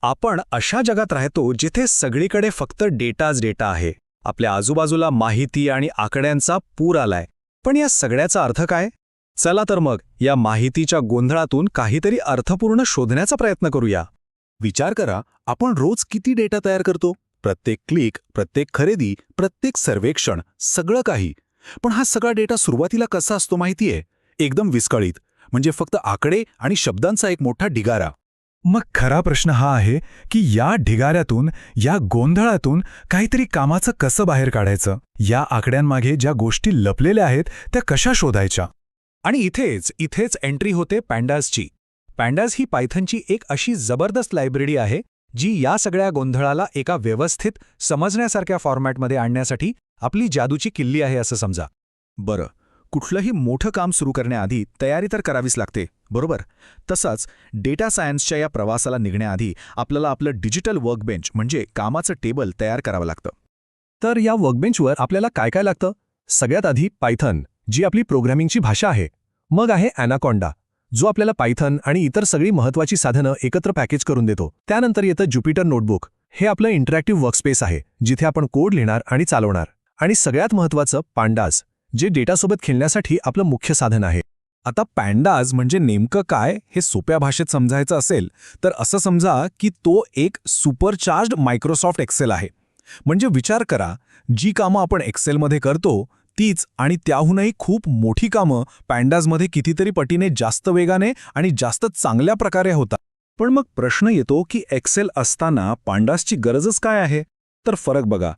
आपण अशा जगात राहतो जिथे सगळीकडे फक्त डेटाच डेटा आहे. आपल्या आजूबाजूला माहिती आणि आकड्यांचा पूर आलाय. पण या सगळ्याचा अर्थ काय? चला तर मग या माहितीच्या गोंधळातून काहीतरी अर्थपूर्ण शोधण्याचा प्रयत्न करूया. विचार करा, आपण रोज किती डेटा तयार करतो. प्रत्येक क्लिक, प्रत्येक खरेदी, प्रत्येक सर्वेक्षण, सगळं काही. पण हा सगळा डेटा सुरुवातीला कसा असतो माहितीये? एकदम विस्कळीत, म्हणजे फक्त आकडे आणि शब्दांचा एक मोठा ढिगारा. मग खरा प्रश्न हा आहे की या ढिगाऱ्यातून, या गोंधळातून काहीतरी कामाचं कसं बाहेर काढायचं? या आकड्यांमागे ज्या गोष्टी लपलेल्या आहेत त्या कशा शोधायच्या? आणि इथेच एंट्री होते पॅन्डाजची. पॅन्डाज ही पायथनची एक अशी जबरदस्त लायब्ररी आहे जी या सगळ्या गोंधळाला एका व्यवस्थित समजण्यासारख्या फॉर्मॅटमध्ये आणण्यासाठी आपली जादूची किल्ली आहे असं समजा. बरं, कुठलंही मोठं काम सुरू करण्याआधी तयारी तर करावीच लागते, बरोबर? तसंच डेटा सायन्सच्या या प्रवासाला निघण्याआधी आपल्याला आपलं डिजिटल वर्कबेंच म्हणजे कामाचं टेबल तयार करावं लागतं. तर या वर्कबेंचवर आपल्याला काय काय लागतं? सगळ्यात आधी पायथन, जी आपली प्रोग्रामिंगची भाषा आहे. मग आहे ॲनाकोंडा, जो आपल्याला पायथन आणि इतर सगळी महत्त्वाची साधनं एकत्र पॅकेज करून देतो. त्यानंतर येतं ज्युपिटर नोटबुक. हे आपलं इंटरॅक्टिव्ह वर्कस्पेस आहे, जिथे आपण कोड लिहिणार आणि चालवणार. आणि सगळ्यात महत्त्वाचं पांडाज, जे डेटासोबत खेळण्यासाठी आपलं मुख्य साधन आहे. आता पॅन्डाज म्हणजे नेमकं काय हे सोप्या भाषेत समजायचं असेल तर असं समजा की तो एक सुपरचार्ज्ड मायक्रोसॉफ्ट एक्सेल आहे. म्हणजे विचार करा, जी कामं आपण एक्सेलमध्ये करतो तीच आणि त्याहूनही खूप मोठी कामं पॅन्डाजमध्ये कितीतरी पटीने जास्त वेगाने आणि जास्त चांगल्या प्रकारे होतात. पण मग प्रश्न येतो की एक्सेल असताना पांडासची गरजच काय आहे? तर फरक बघा.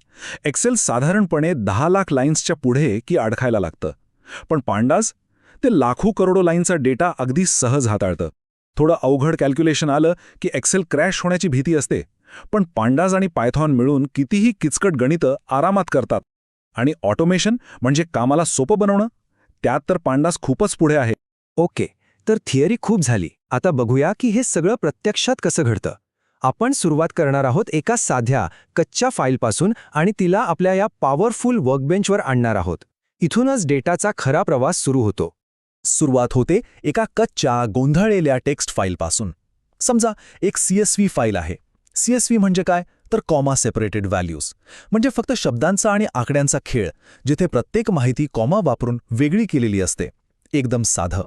एक्सेल साधारणपणे 10 लाख लाईन्सच्या पुढे की अडखायला लागतं. पण पांडास ते लाखो करोडो लाईनचा डेटा अगदी सहज हाताळतं. थोडं अवघड कॅल्क्युलेशन आलं की एक्सेल क्रॅश होण्याची भीती असते. पण पांडास आणि पायथॉन मिळून कितीही किचकट गणितं आरामात करतात. आणि ऑटोमेशन म्हणजे कामाला सोपं बनवणं, त्यात तर पांडास खूपच पुढे आहे. ओके, तर थिअरी खूप झाली. आता बघूया की हे सगळं प्रत्यक्षात कसं घडतं. आपण सुरुवात करणार आहोत एका साध्या कच्च्या फाईलपासून आणि तिला आपल्या या पॉवरफुल वर्कबेंचवर आणणार आहोत. इथूनच डेटाचा खरा प्रवास सुरू होतो. सुरुवात होते एका कच्च्या गोंधळलेल्या टेक्स्ट फाईलपासून. समजा एक CSV फाईल आहे. CSV म्हणजे काय? तर कॉमा सेपरेटेड व्हॅल्यूज, म्हणजे फक्त शब्दांचा आणि आकड्यांचा खेळ, जिथे प्रत्येक माहिती कॉमा वापरून वेगळी केलेली असते. एकदम साधं.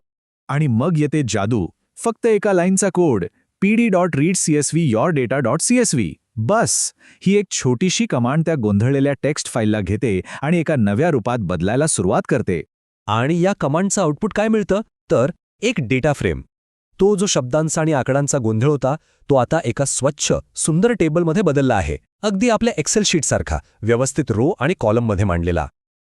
आणि मग येते जादू. फक्त एका लाईनचा कोड, pd.readcsv yourdata.csv. बस, ही एक छोटीशी कमांड त्या गोंधळलेल्या टेक्स्ट फाईलला घेते आणि एका नव्या रूपात बदलायला सुरुवात करते. आणि या कमांडचं आउटपुट काय मिळतं? तर एक डेटा फ्रेम. तो जो शब्दांचा आणि आकड्यांचा गोंधळ होता तो आता एका स्वच्छ, सुंदर टेबलमध्ये बदलला आहे. अगदी आपल्या एक्सेल शीटसारखा, व्यवस्थित रो आणि कॉलममध्ये मांडलेला.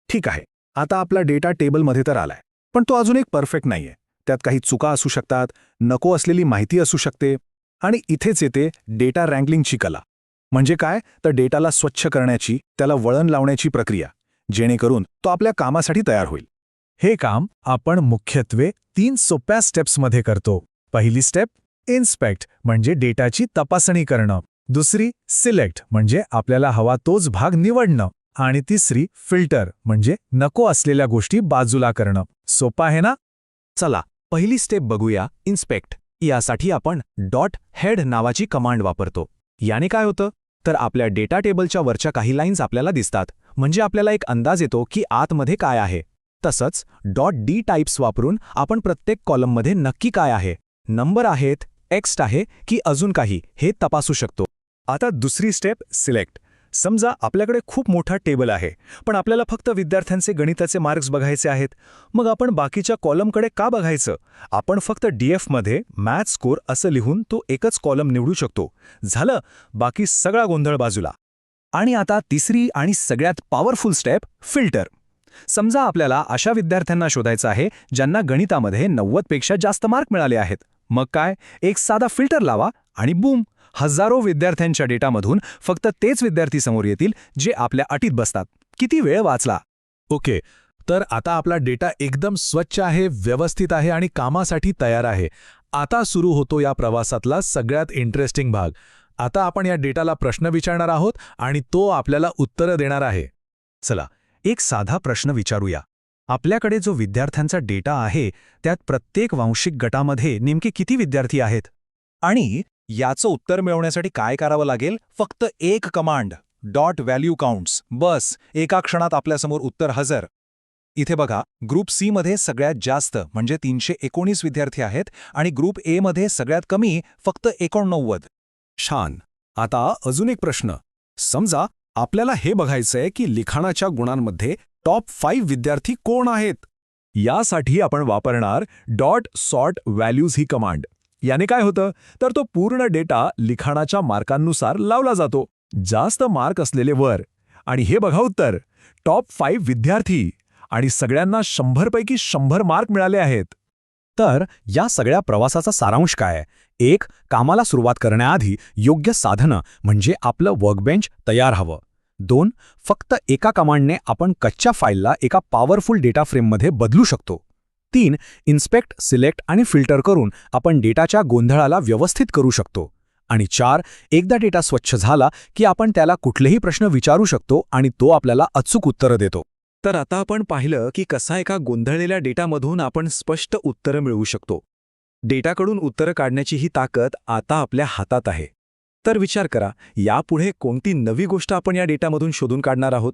ठीक आहे, आता आपला डेटा टेबलमध्ये तर आलाय, पण तो अजून एक परफेक्ट नाहीये. त्यात काही चुका असू शकतात, नको असलेली माहिती असू शकते. आणि इथेच येते डेटा रँकलिंगची कला. म्हणजे काय? तर डेटाला स्वच्छ करण्याची, त्याला वळण लावण्याची प्रक्रिया, जेणेकरून तो आपल्या कामासाठी तयार होईल. हे काम आपण मुख्यत्वे 3 सोप्या स्टेप्समध्ये करतो. पहिली स्टेप इन्स्पेक्ट, म्हणजे डेटाची तपासणी करणं. दुसरी सिलेक्ट, म्हणजे आपल्याला हवा तोच भाग निवडणं. आणि तिसरी फिल्टर, म्हणजे नको असलेल्या गोष्टी बाजूला करणं. सोपं आहे ना? चला पहिली स्टेप बघूया, इन्स्पेक्ट. यासाठी आपण .head नावाची कमांड वापरतो. याने काय होतं? तर आपल्या डेटा टेबलच्या वरच्या काही लाईन्स आपल्याला दिसतात. म्हणजे आपल्याला एक अंदाज येतो की आतमध्ये काय आहे. तसंच .d टाइप्स वापरून आपण प्रत्येक कॉलममध्ये नक्की काय आहे, नंबर आहेत, टेक्स्ट आहे की अजून काही, हे तपासू शकतो. आता दुसरी स्टेप सिलेक्ट. समजा आपल्याकडे खूप मोठा टेबल आहे, पण आपल्याला फक्त विद्यार्थ्यांचे गणिताचे मार्क्स बघायचे आहेत. मग आपण बाकीच्या कॉलमकडे का बघायचं? आपण फक्त DFमध्ये मॅथ्स स्कोर असं लिहून तो एकच कॉलम निवडू शकतो. झालं, बाकी सगळा गोंधळ बाजूला. आणि आता तिसरी आणि सगळ्यात पॉवरफुल स्टेप फिल्टर. समजा आपल्याला अशा विद्यार्थ्यांना शोधायचं आहे ज्यांना गणितामध्ये 90 पेक्षा जास्त मार्क मिळाले आहेत. मग काय? एक साधा फिल्टर लावा आणि बूम, हजारो विद्यार्थ्यांच्या डेटामधून फक्त तेच विद्यार्थी समोर येतील जे आपल्या अटीत बसतात. किती वेळ वाचला? ओके, तर आता आपला डेटा एकदम स्वच्छ आहे, व्यवस्थित आहे आणि कामासाठी तयार आहे. आता सुरू होतो या प्रवासातला सगळ्यात इंटरेस्टिंग भाग. आता आपण या डेटाला प्रश्न विचारणार आहोत आणि तो आपल्याला उत्तरं देणार आहे. चला एक साधा प्रश्न विचारूया. आपल्याकडे जो विद्यार्थ्यांचा डेटा आहे त्यात प्रत्येक वांशिक गटामध्ये नेमके किती विद्यार्थी आहेत? आणि याचं उत्तर मिळवण्यासाठी काय करावं लागेल? फक्त एक कमांड, डॉट व्हॅल्यू काउंट्स. बस, एका क्षणात आपल्यासमोर उत्तर हजर. इथे बघा, ग्रुप सी मध्ये सगळ्यात जास्त म्हणजे 319 विद्यार्थी आहेत आणि ग्रुप ए मध्ये सगळ्यात कमी फक्त 89. छान. आता अजून एक प्रश्न. समजा आपल्याला हे बघायचंय की लिखाणाच्या गुणांमध्ये टॉप 5 विद्यार्थी कोण आहेत. यासाठी आपण वापरणार डॉट सॉर्ट व्हॅल्यूज ही कमांड. याने काय होतं तर तो पूर्ण डेटा लिखाणाच्या मार्कांनुसार लावला जातो. जास्त मार्क असलेले वर. आणि हे बघा उत्तर, टॉप 5 विद्यार्थी आणि सगळ्यांना 100 पैकी 100 मार्क मिळाले आहेत. तर या सगळ्या प्रवासाचा सारांश काय? 1. कामाला सुरुवात करण्याआधी योग्य साधनं म्हणजे आपलं वर्कबेंच तयार हवं. 2. फक्त एका कमांडने आपण कच्च्या फाईलला एका पॉवरफुल डेटा फ्रेममध्ये बदलू शकतो. 3. इन्स्पेक्ट, सिलेक्ट आणि फिल्टर करून आपण डेटाच्या गोंधळाला व्यवस्थित करू शकतो. आणि 4. एकदा डेटा स्वच्छ झाला की आपण त्याला कुठलेही प्रश्न विचारू शकतो आणि तो आपल्याला अचूक उत्तरं देतो. तर आता आपण पाहिलं की कसा एका गोंधळलेल्या डेटामधून आपण स्पष्ट उत्तरं मिळवू शकतो. डेटाकडून उत्तरं काढण्याची ही ताकद आता आपल्या हातात आहे. तर विचार करा, यापुढे कोणती नवी गोष्ट आपण या डेटामधून शोधून काढणार आहोत.